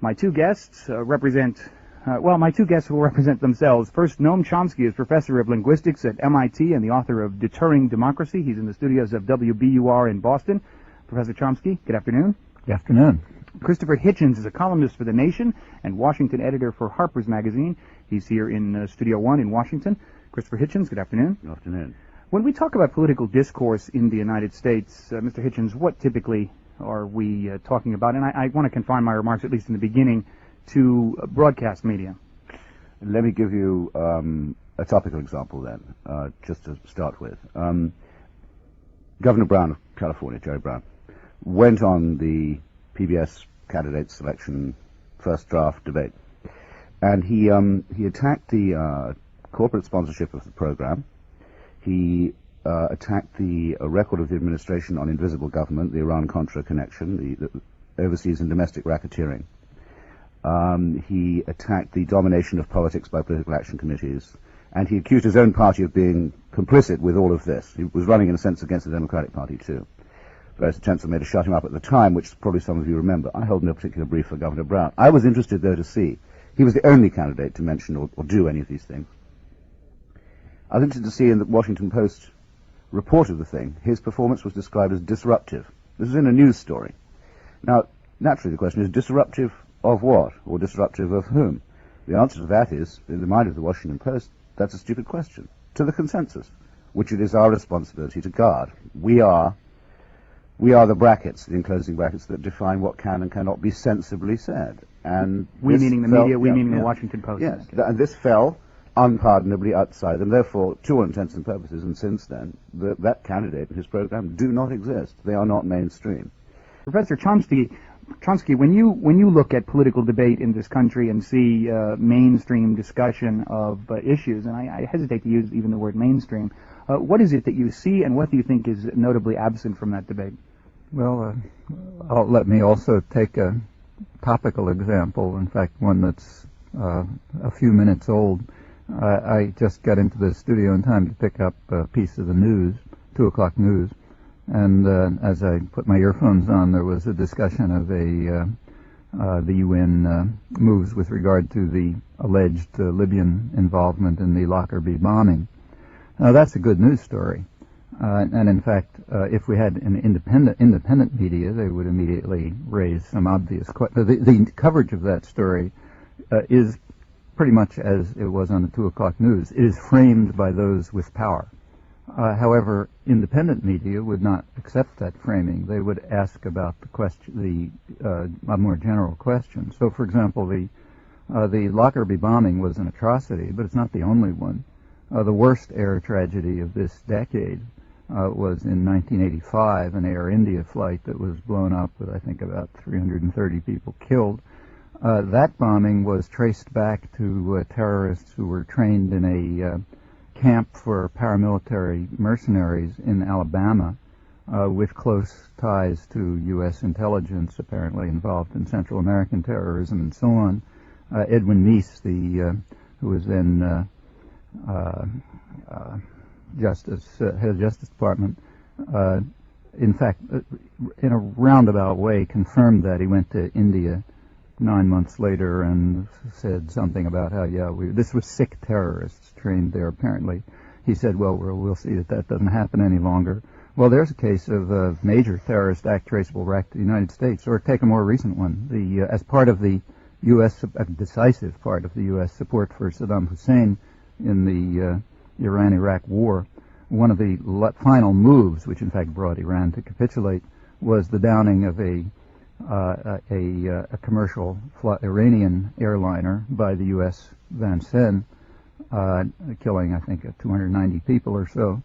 My two guests my two guests will represent themselves. First, Noam Chomsky is professor of linguistics at MIT and the author of Deterring Democracy. He's in the studios of WBUR in Boston. Professor Chomsky, good afternoon. Good afternoon. Christopher Hitchens is a columnist for The Nation and Washington editor for Harper's Magazine. He's here in Studio One in Washington. Christopher Hitchens, good afternoon. Good afternoon. When we talk about political discourse in the United States, Mr. Hitchens, what typically are we talking about? And I want to confine my remarks, at least in the beginning, to broadcast media. Let me give you a topical example then, just to start with. Governor Brown of California, Jerry Brown, went on the PBS candidate selection first draft debate, and he attacked the corporate sponsorship of the program. He attacked the record of the administration on invisible government, the Iran-Contra connection, the overseas and domestic racketeering. He attacked the domination of politics by political action committees, and he accused his own party of being complicit with all of this. He was running, in a sense, against the Democratic Party, too. Various attempts were made to shut him up at the time, which probably some of you remember. I held no particular brief for Governor Brown. I was interested, though, to see. He was the only candidate to mention or do any of these things. I was interested to see in the Washington Post report of the thing, his performance was described as disruptive. This is in a news story. Now, naturally, the question is, disruptive of what? Or disruptive of whom? The answer to that is, in the mind of the Washington Post, that's a stupid question. To the consensus, which it is our responsibility to guard. We are the brackets, the enclosing brackets, that define what can and cannot be sensibly said. And we meaning the media, we meaning the Washington Post. Yes, and this fell unpardonably outside, and therefore, to all intents and purposes, and since then, that candidate and his program do not exist. They are not mainstream. Professor Chomsky, when you look at political debate in this country and see mainstream discussion of issues, and I hesitate to use even the word mainstream, what is it that you see, and what do you think is notably absent from that debate? Well, let me also take a topical example, in fact, one that's a few minutes old. I just got into the studio in time to pick up a piece of the news, 2 o'clock news, and as I put my earphones on, there was a discussion of the UN moves with regard to the alleged Libyan involvement in the Lockerbie bombing. Now, that's a good news story. And in fact, if we had an independent media, they would immediately raise some obvious questions. The coverage of that story is pretty much as it was on the 2 o'clock news. It is framed by those with power. However, independent media would not accept that framing. They would ask about the question, a more general question. So, for example, the Lockerbie bombing was an atrocity, but it's not the only one. The worst air tragedy of this decade was in 1985, an Air India flight that was blown up with, I think, about 330 people killed. That bombing was traced back to terrorists who were trained in a camp for paramilitary mercenaries in Alabama with close ties to U.S. intelligence, apparently involved in Central American terrorism and so on. Edwin Meese, who was then head of Justice Department, in fact, in a roundabout way, confirmed that. He went to India 9 months later and said something about how, this was sick terrorists trained there, apparently. He said, well, we'll see that doesn't happen any longer. Well, there's a case of a major terrorist act traceable back to the United States, or take a more recent one. As part of the U.S., a decisive part of the U.S. support for Saddam Hussein in the Iran-Iraq war, one of the final moves, which in fact brought Iran to capitulate, was the downing of a commercial Iranian airliner by the U.S. Vincennes, killing, I think, 290 people or so.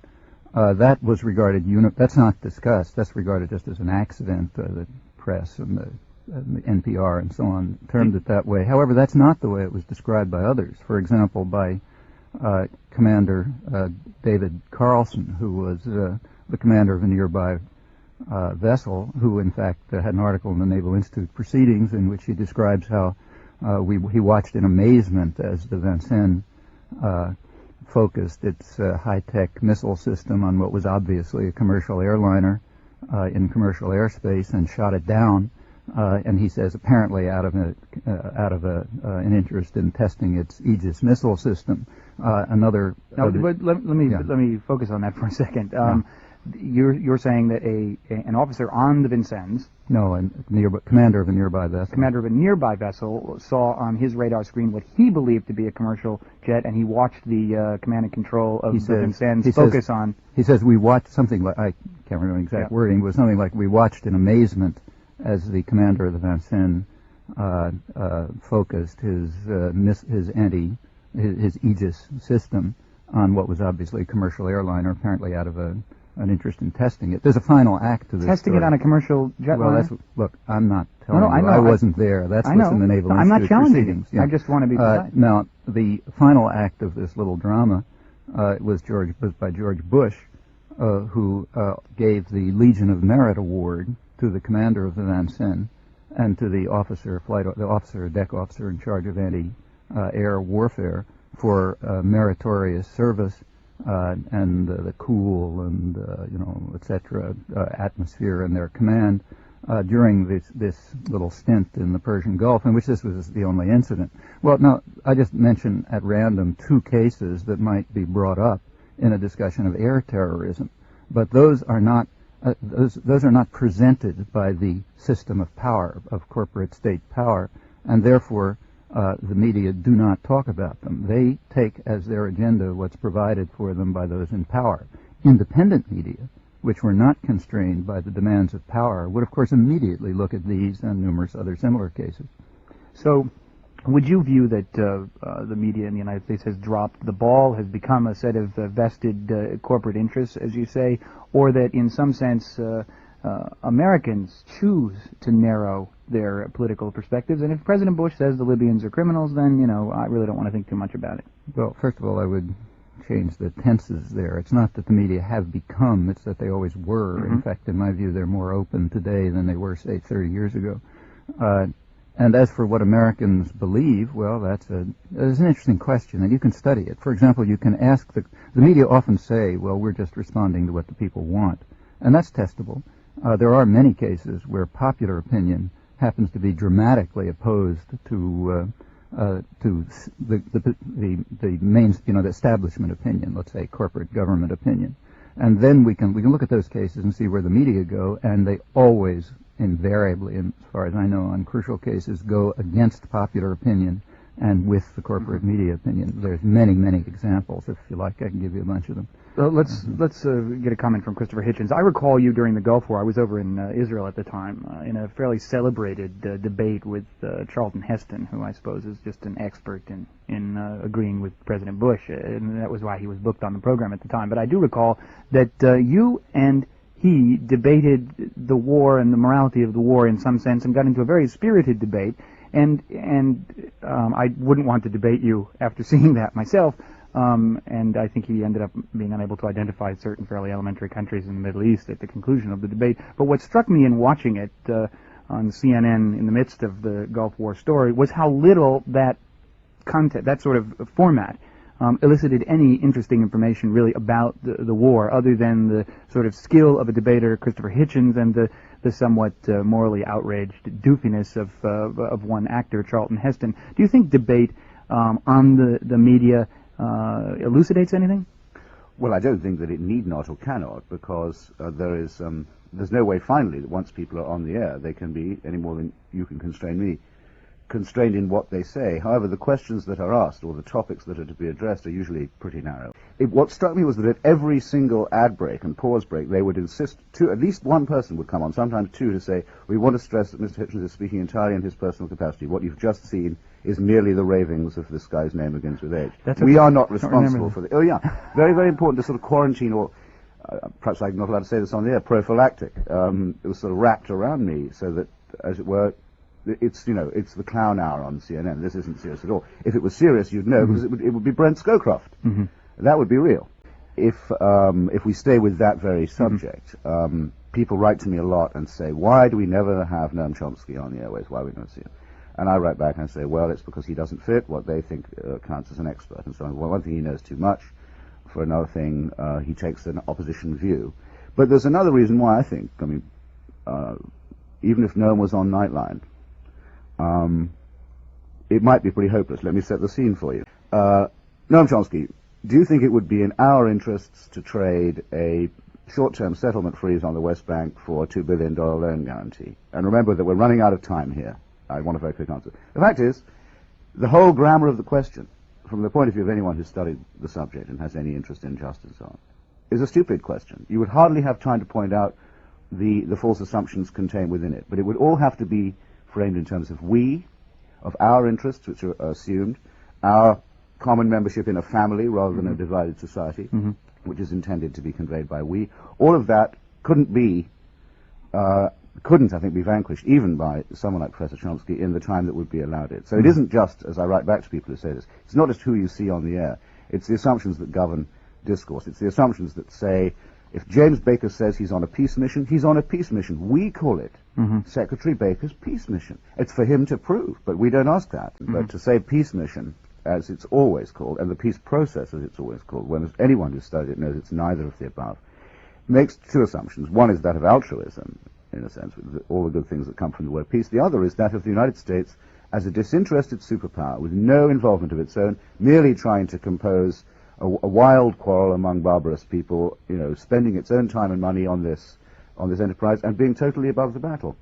That was regarded, that's not discussed, that's regarded just as an accident. The press and the NPR and so on termed it that way. However, that's not the way it was described by others. For example, by Commander David Carlson, who was the commander of a nearby vessel, who in fact had an article in the Naval Institute Proceedings in which he describes how he watched in amazement as the Vincennes focused its high-tech missile system on what was obviously a commercial airliner in commercial airspace and shot it down and he says apparently out of an interest in testing its Aegis missile system. But let me focus on that for a second. You're saying that an officer on the Vincennes, commander of a nearby vessel, saw on his radar screen what he believed to be a commercial jet, and he watched the command and control of the Vincennes focus on. He says we watched something like, I can't remember the exact wording, but something like we watched in amazement as the commander of the Vincennes focused his Aegis system on what was obviously a commercial airliner, apparently out of an interest in testing it. There's a final act to this Testing story. It on a commercial jet liner? Look, I'm not telling you. I know. I wasn't there. That's what's in the Naval I'm not Institute challenging proceedings. you. I just want to be precise. Now, the final act of this little drama was by George Bush, who gave the Legion of Merit Award to the commander of the Vincennes and to the deck officer in charge of anti-air warfare for meritorious service and the cool and etc. Atmosphere in their command during this little stint in the Persian Gulf, in which this was the only incident. Well, now I just mentioned at random two cases that might be brought up in a discussion of air terrorism, but those are not presented by the system of power, of corporate state power, and therefore the media do not talk about them. They take as their agenda what's provided for them by those in power. Independent media, which were not constrained by the demands of power, would of course immediately look at these and numerous other similar cases. So, would you view that the media in the United States has dropped the ball, has become a set of vested corporate interests, as you say, or that in some sense Americans choose to narrow their political perspectives? And if President Bush says the Libyans are criminals, then, I really don't want to think too much about it. Well, first of all, I would change the tenses there. It's not that the media have become, it's that they always were. Mm-hmm. In fact, in my view, they're more open today than they were, say, 30 years ago. And as for what Americans believe, well, that's an interesting question, and you can study it. For example, you can ask the media often say, well, we're just responding to what the people want, and that's testable. There are many cases where popular opinion happens to be dramatically opposed to the main, the establishment opinion, let's say corporate government opinion, and then we can look at those cases and see where the media go, and they always invariably, as far as I know, on crucial cases, go against popular opinion and with the corporate media opinion. There's many, many examples. If you like, I can give you a bunch of them. Let's get a comment from Christopher Hitchens. I recall you during the Gulf War. I was over in Israel at the time in a fairly celebrated debate with Charlton Heston, who I suppose is just an expert in agreeing with President Bush, and that was why he was booked on the program at the time. But I do recall that you and he debated the war and the morality of the war in some sense, and got into a very spirited debate. And I wouldn't want to debate you after seeing that myself. And I think he ended up being unable to identify certain fairly elementary countries in the Middle East at the conclusion of the debate. But what struck me in watching it on CNN in the midst of the Gulf War story was how little that content, that sort of format, elicited any interesting information really about the war, other than the sort of skill of a debater, Christopher Hitchens, and the somewhat morally outraged doofiness of one actor, Charlton Heston. Do you think debate on the media elucidates anything? Well, I don't think that it need not or cannot, because there's no way finally that once people are on the air they can be, any more than you can constrain me, constrained in what they say. However, the questions that are asked or the topics that are to be addressed are usually pretty narrow. What struck me was that at every single ad break and pause break they would insist, at least one person would come on, sometimes two, to say, we want to stress that Mr. Hitchens is speaking entirely in his personal capacity. What you've just seen is merely the ravings of this guy's name begins with H. We are not responsible for the... Oh, yeah. Very, very important to sort of quarantine, or perhaps I'm not allowed to say this on the air, prophylactic. It was sort of wrapped around me so that, as it were, it's the clown hour on CNN. This isn't serious at all. If it was serious, you'd know, because it would be Brent Scowcroft. Mm-hmm. That would be real. If we stay with that very subject, people write to me a lot and say, why do we never have Noam Chomsky on the airways? Why we never see him? And I write back and say, well, it's because he doesn't fit what they think counts as an expert. And so on. Well, one thing, he knows too much. For another thing, he takes an opposition view. But there's another reason why I think, even if Noam was on Nightline, it might be pretty hopeless. Let me set the scene for you. Noam Chomsky, do you think it would be in our interests to trade a short-term settlement freeze on the West Bank for a $2 billion loan guarantee? And remember that we're running out of time here. I want a very quick answer. The fact is, the whole grammar of the question, from the point of view of anyone who's studied the subject and has any interest in justice and so on, is a stupid question. You would hardly have time to point out the false assumptions contained within it, but it would all have to be framed in terms of we, of our interests, which are assumed, our common membership in a family rather than a divided society, which is intended to be conveyed by we. All of that couldn't, I think, be vanquished, even by someone like Professor Chomsky, in the time that would be allowed it. So it isn't just, as I write back to people who say this, it's not just who you see on the air, it's the assumptions that govern discourse. It's the assumptions that say, if James Baker says he's on a peace mission, he's on a peace mission. We call it Secretary Baker's peace mission. It's for him to prove, but we don't ask that. But to say peace mission, as it's always called, and the peace process, as it's always called, when anyone who's studied it knows it's neither of the above, makes two assumptions. One is that of altruism, in a sense, with all the good things that come from the word peace. The other is that of the United States as a disinterested superpower with no involvement of its own, merely trying to compose a wild quarrel among barbarous people, spending its own time and money on this enterprise and being totally above the battle.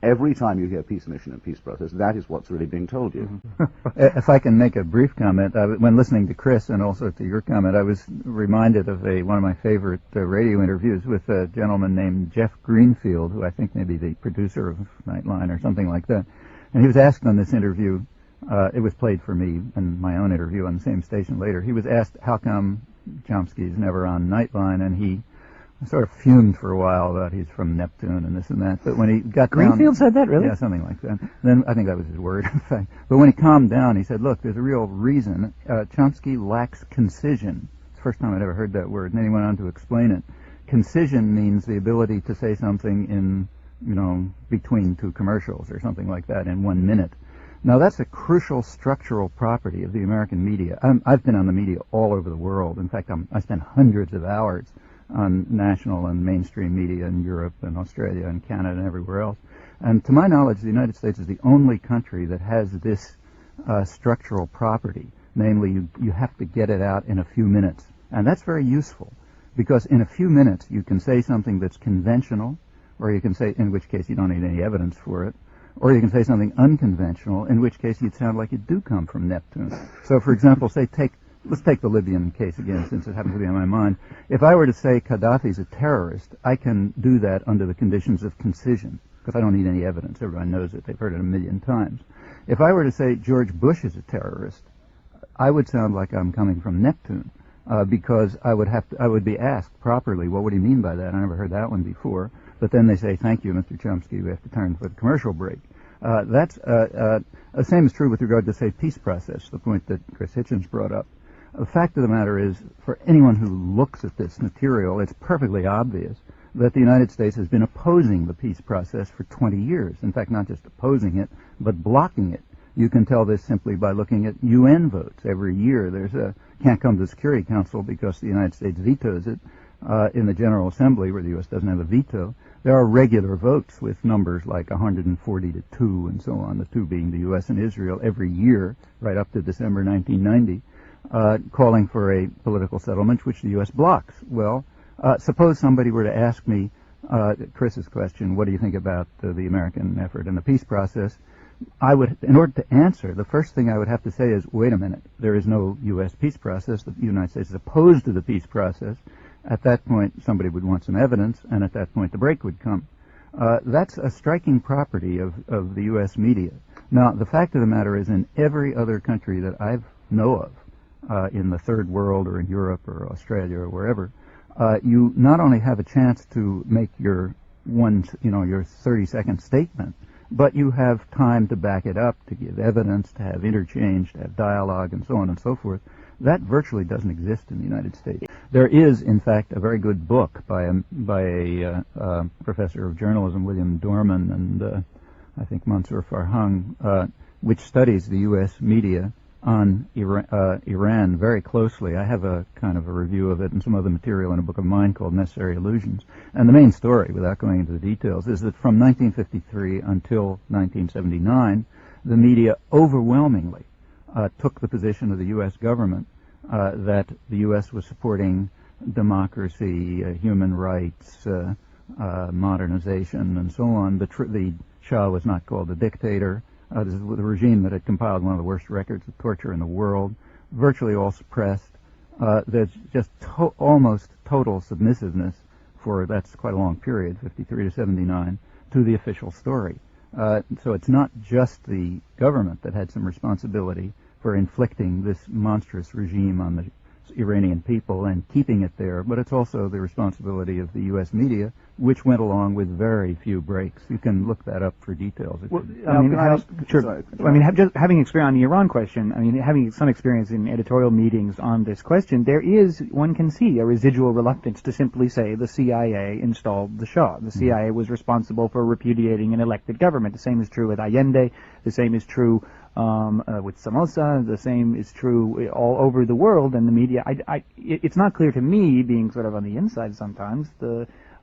Every time you hear peace mission and peace process, that is what's really being told you. If I can make a brief comment, when listening to Chris and also to your comment, I was reminded of one of my favorite radio interviews with a gentleman named Jeff Greenfield, who I think may be the producer of Nightline or something like that. And he was asked on this interview, it was played for me in my own interview on the same station later, he was asked how come Chomsky's never on Nightline, and he sort of fumed for a while about he's from Neptune and this and that. But when he got Greenfield said that, really? Yeah, something like that. Then I think that was his word, in fact. But when he calmed down, he said, look, there's a real reason. Chomsky lacks concision. It's the first time I'd ever heard that word. And then he went on to explain it. Concision means the ability to say something in, between two commercials or something like that in 1 minute. Now, that's a crucial structural property of the American media. I've been on the media all over the world. In fact, I spent hundreds of hours on national and mainstream media in Europe and Australia and Canada and everywhere else. And to my knowledge, the United States is the only country that has this structural property. Namely, you have to get it out in a few minutes. And that's very useful, because in a few minutes you can say something that's conventional, or you can say, in which case you don't need any evidence for it, or you can say something unconventional, in which case you'd sound like you do come from Neptune. So, for example, let's take the Libyan case again, since it happens to be on my mind. If I were to say Gaddafi's a terrorist, I can do that under the conditions of concision, because I don't need any evidence. Everyone knows it. They've heard it a million times. If I were to say George Bush is a terrorist, I would sound like I'm coming from Neptune, because I would be asked properly, what do you mean by that? I never heard that one before. But then they say, thank you, Mr. Chomsky, we have to turn for the commercial break. The same is true with regard to, say, peace process, the point that Chris Hitchens brought up. The fact of the matter is, for anyone who looks at this material, it's perfectly obvious that the United States has been opposing the peace process for 20 years. In fact, not just opposing it, but blocking it. You can tell this simply by looking at UN votes. Every year can't come to the Security Council because the United States vetoes it. In the General Assembly, where the U.S. doesn't have a veto, there are regular votes with numbers like 140 to 2 and so on, the 2 being the U.S. and Israel every year, right up to December 1990, calling for a political settlement, which the U.S. blocks. Well, suppose somebody were to ask me, Chris's question, what do you think about the American effort in the peace process? I would, in order to answer, the first thing I would have to say is, wait a minute, there is no U.S. peace process. The United States is opposed to the peace process. At that point, somebody would want some evidence, and at that point, the break would come. That's a striking property of the U.S. media. Now, the fact of the matter is, in every other country that I know of, in the third world or in Europe or Australia or wherever, you not only have a chance to make your 30-second statement, but you have time to back it up, to give evidence, to have interchange, to have dialogue, and so on and so forth. That virtually doesn't exist in the United States. There is, in fact, a very good book by a professor of journalism, William Dorman, and I think Mansour Farhang, which studies the U.S. media on Iran very closely. I have a kind of a review of it and some other material in a book of mine called Necessary Illusions. And the main story, without going into the details, is that from 1953 until 1979, the media overwhelmingly took the position of the U.S. government that the U.S. was supporting democracy, human rights, modernization, and so on. The Shah was not called a dictator. This is the regime that had compiled one of the worst records of torture in the world, virtually all suppressed. There's just almost total submissiveness for, that's quite a long period, 53 to 79, to the official story. So it's not just the government that had some responsibility for inflicting this monstrous regime on the Iranian people and keeping it there, but it's also the responsibility of the U.S. media, which went along with very few breaks. You can look that up for details. Well, having experience on the Iran question, having some experience in editorial meetings on this question, one can see a residual reluctance to simply say the CIA installed the Shah. The CIA was responsible for repudiating an elected government. The same is true with Allende. The same is true with Somoza. The same is true all over the world, and the media. It's not clear to me, being sort of on the inside sometimes,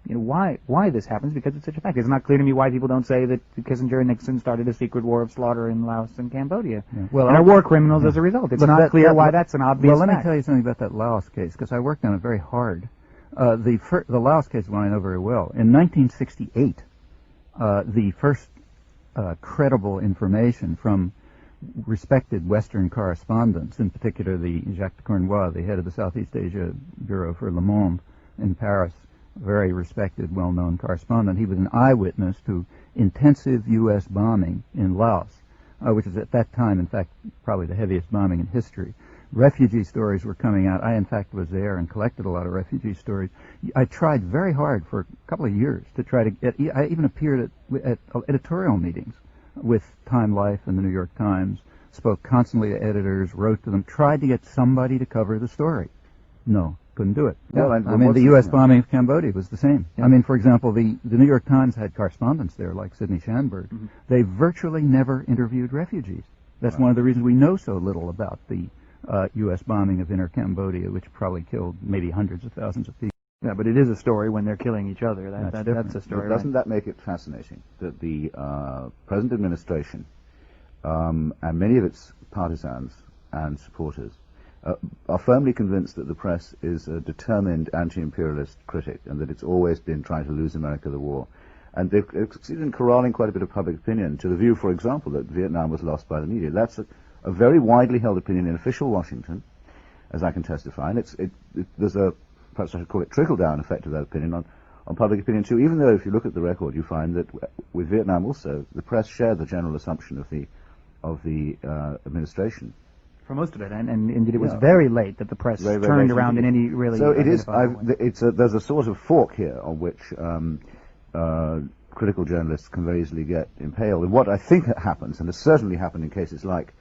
why this happens, because it's such a fact. It's not clear to me why people don't say that Kissinger and Nixon started a secret war of slaughter in Laos and Cambodia. Yeah. Well, and are war criminals as a result. It's not clear why that's an obvious fact. Well, let me tell you something about that Laos case, because I worked on it very hard. The Laos case, one I know very well. In 1968, the first credible information from respected Western correspondents, in particular the Jacques de Cornouaille, the head of the Southeast Asia Bureau for Le Monde in Paris, very respected, well-known correspondent. He was an eyewitness to intensive U.S. bombing in Laos, which was at that time, in fact, probably the heaviest bombing in history. Refugee stories were coming out. I, in fact, was there and collected a lot of refugee stories. I tried very hard for a couple of years to try to get, I even appeared at editorial meetings with Time Life and the New York Times, spoke constantly to editors, wrote to them, tried to get somebody to cover the story. No, couldn't do it. Well, the U.S. bombing of Cambodia was the same. Yeah. For example, the New York Times had correspondents there, like Sidney Shanberg. Mm-hmm. They virtually never interviewed refugees. That's one of the reasons we know so little about the U.S. bombing of inner Cambodia, which probably killed maybe hundreds of thousands of people. Yeah, but it is a story when they're killing each other. That's a story. But doesn't that make it fascinating that the present administration and many of its partisans and supporters are firmly convinced that the press is a determined anti-imperialist critic and that it's always been trying to lose America the war. And they've succeeded in corralling quite a bit of public opinion to the view, for example, that Vietnam was lost by the media. That's a very widely held opinion in official Washington, as I can testify. And there's a, perhaps I should call it, trickle-down effect of that opinion on public opinion too, even though if you look at the record you find that with Vietnam also, the press shared the general assumption of the administration. For most of it, and indeed it was very late that the press turned around in any really. So it is. There's a sort of fork here on which critical journalists can very easily get impaled. And what I think happens, and has certainly happened in cases like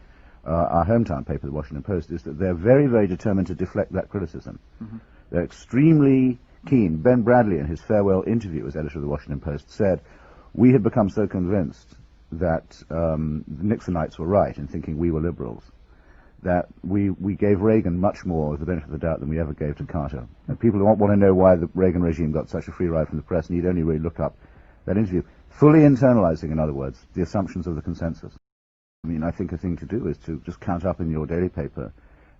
our hometown paper, the Washington Post, is that they're very, very determined to deflect that criticism. Mm-hmm. They're extremely keen. Ben Bradley, in his farewell interview as editor of the Washington Post, said, "We had become so convinced that the Nixonites were right in thinking we were liberals, that we gave Reagan much more of the benefit of the doubt than we ever gave to Carter. And people who want to know why the Reagan regime got such a free ride from the press need only really look up that interview." Fully internalizing, in other words, the assumptions of the consensus. I think a thing to do is to just count up in your daily paper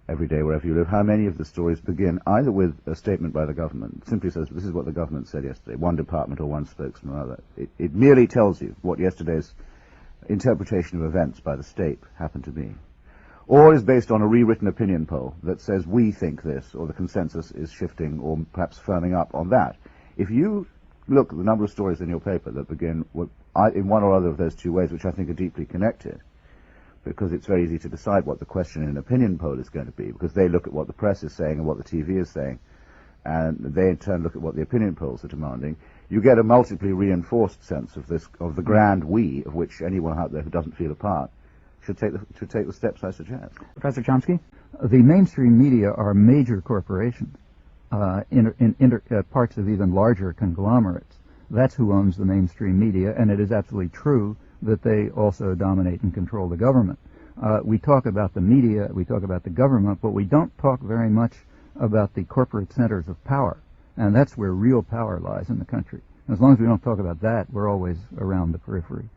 every day, wherever you live, how many of the stories begin either with a statement by the government, simply says, this is what the government said yesterday, one department or one spokesman or other. It merely tells you what yesterday's interpretation of events by the state happened to be. Or is based on a rewritten opinion poll that says we think this, or the consensus is shifting or perhaps firming up on that. If you look at the number of stories in your paper that begin in one or other of those two ways, which I think are deeply connected, because it's very easy to decide what the question in an opinion poll is going to be, because they look at what the press is saying and what the TV is saying, and they in turn look at what the opinion polls are demanding, you get a multiply reinforced sense of the grand we, of which anyone out there who doesn't feel a part should take the steps I suggest. Professor Chomsky? The mainstream media are major corporations, parts of even larger conglomerates. That's who owns the mainstream media, and it is absolutely true that they also dominate and control the government. We talk about the media, we talk about the government, but we don't talk very much about the corporate centers of power. And that's where real power lies in the country. As long as we don't talk about that, we're always around the periphery.